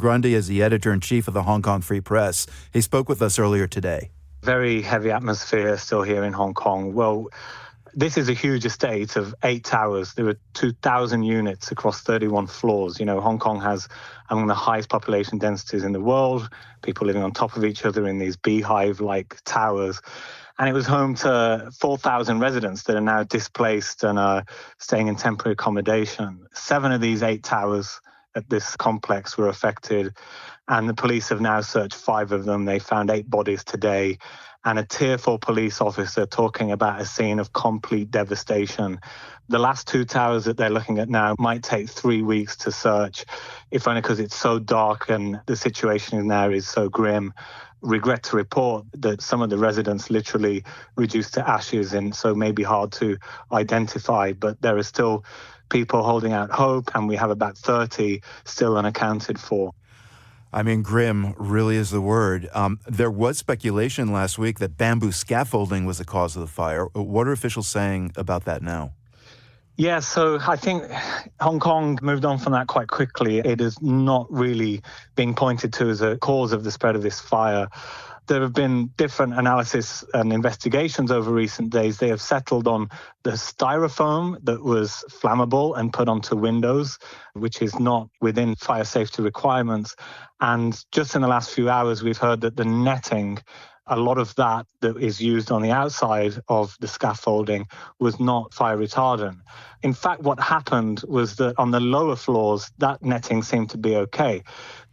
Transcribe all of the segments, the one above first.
Grundy is the editor-in-chief of the Hong Kong Free Press. He spoke with us earlier today. Very heavy atmosphere still here in Hong Kong. Well, this is a huge estate of 8 towers. There are 2,000 units across 31 floors. You know, Hong Kong has among the highest population densities in the world, people living on top of each other in these beehive-like towers. And it was home to 4,000 residents that are now displaced and are staying in temporary accommodation. 7 of these 8 towers at this complex were affected, and the police have now searched 5 of them. They found 8 bodies today, and a Tier 4 police officer talking about a scene of complete devastation. The last 2 towers that they're looking at now might take 3 weeks to search, if only because it's so dark and the situation in there is so grim. Regret to report that some of the residents literally reduced to ashes, and so may be hard to identify, but there are still people holding out hope, and we have about 30 still unaccounted for. I mean, grim really is the word. There was speculation last week that bamboo scaffolding was the cause of the fire. What are officials saying about that now? Yeah, so I think Hong Kong moved on from that quite quickly. It is not really being pointed to as a cause of the spread of this fire. There have been different analysis and investigations over recent days. They have settled on the styrofoam that was flammable and put onto windows, which is not within fire safety requirements. And just in the last few hours, we've heard that the netting, a lot of that is used on the outside of the scaffolding, was not fire retardant. In fact, what happened was that on the lower floors, that netting seemed to be okay.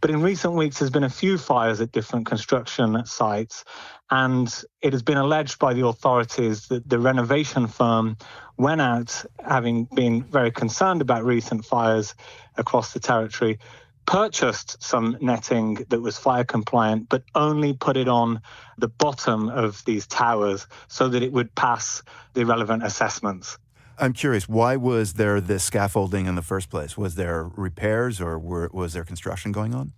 But in recent weeks, there's been a few fires at different construction sites, and it has been alleged by the authorities that the renovation firm went out, having been very concerned about recent fires across the territory, purchased some netting that was fire compliant, but only put it on the bottom of these towers so that it would pass the relevant assessments. I'm curious, why was there this scaffolding in the first place? Was there repairs or was there construction going on?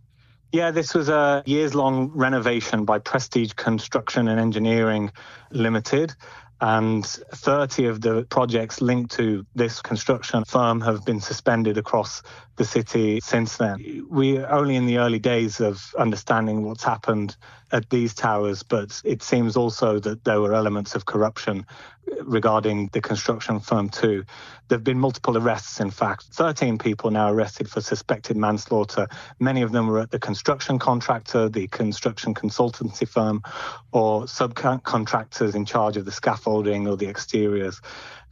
Yeah, this was a years-long renovation by Prestige Construction and Engineering Limited. And 30 of the projects linked to this construction firm have been suspended across the city since then. We're only in the early days of understanding what's happened at these towers, but it seems also that there were elements of corruption regarding the construction firm too. There have been multiple arrests, in fact. 13 people now arrested for suspected manslaughter. Many of them were at the construction contractor, the construction consultancy firm, or subcontractors in charge of the scaffolding or the exteriors.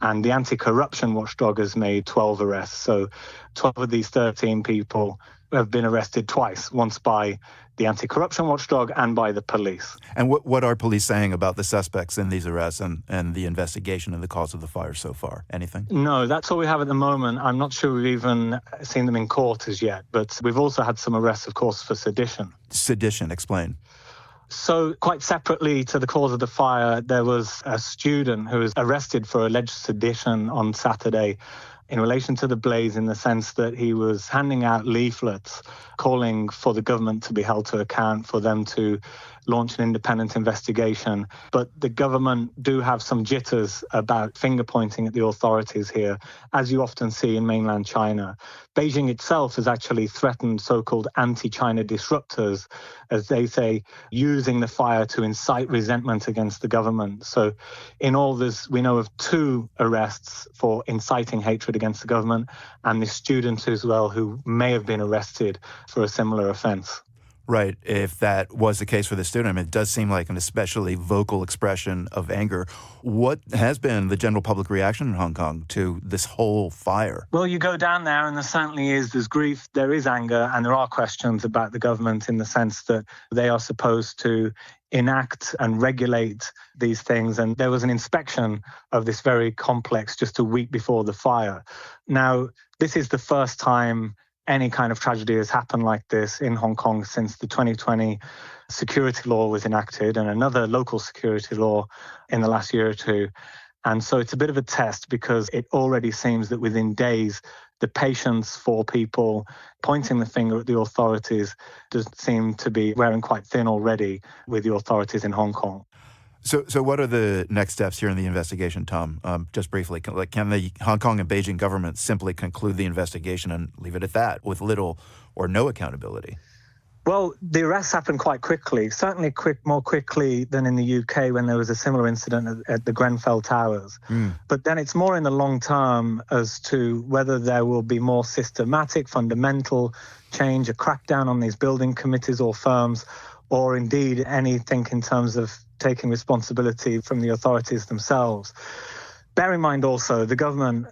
And the anti-corruption watchdog has made 12 arrests. So 12 of these 13 people have been arrested twice, once by the anti-corruption watchdog and by the police. And what are police saying about the suspects in these arrests and the investigation and the cause of the fire so far? Anything? No, that's all we have at the moment. I'm not sure we've even seen them in court as yet, but we've also had some arrests, of course, for sedition. Sedition, explain. So quite separately to the cause of the fire, there was a student who was arrested for alleged sedition on Saturday in relation to the blaze, in the sense that he was handing out leaflets calling for the government to be held to account, for them to launch an independent investigation. But the government do have some jitters about finger pointing at the authorities here, as you often see in mainland China. Beijing itself has actually threatened so-called anti-China disruptors, as they say, using the fire to incite resentment against the government. So in all this, we know of 2 arrests for inciting hatred against the government, and the student as well, who may have been arrested for a similar offence. Right. If that was the case for the student, I mean, it does seem like an especially vocal expression of anger. What has been the general public reaction in Hong Kong to this whole fire? Well, you go down there and there certainly is. There's grief, there is anger, and there are questions about the government in the sense that they are supposed to enact and regulate these things. And there was an inspection of this very complex just a week before the fire. Now, this is the first time any kind of tragedy has happened like this in Hong Kong since the 2020 security law was enacted, and another local security law in the last year or 2. And so it's a bit of a test, because it already seems that within days, the patience for people pointing the finger at the authorities does seem to be wearing quite thin already with the authorities in Hong Kong. So what are the next steps here in the investigation, Tom? Just briefly, can the Hong Kong and Beijing government simply conclude the investigation and leave it at that with little or no accountability? Well, the arrests happened quite quickly, certainly more quickly than in the UK when there was a similar incident at the Grenfell Towers. But then it's more in the long term as to whether there will be more systematic, fundamental change, a crackdown on these building committees or firms, or indeed anything in terms of taking responsibility from the authorities themselves. Bear in mind also, the government,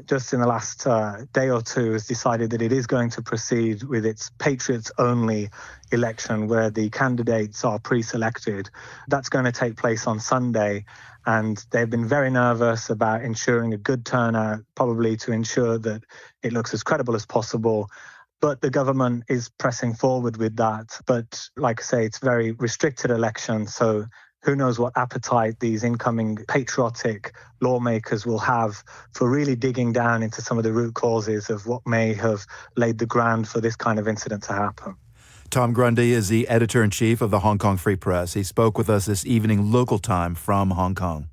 just in the last day or two, has decided that it is going to proceed with its Patriots-only election, where the candidates are pre-selected. That's going to take place on Sunday, and they've been very nervous about ensuring a good turnout, probably to ensure that it looks as credible as possible. But the government is pressing forward with that. But like I say, it's a very restricted election, so who knows what appetite these incoming patriotic lawmakers will have for really digging down into some of the root causes of what may have laid the ground for this kind of incident to happen. Tom Grundy is the editor-in-chief of the Hong Kong Free Press. He spoke with us this evening local time from Hong Kong.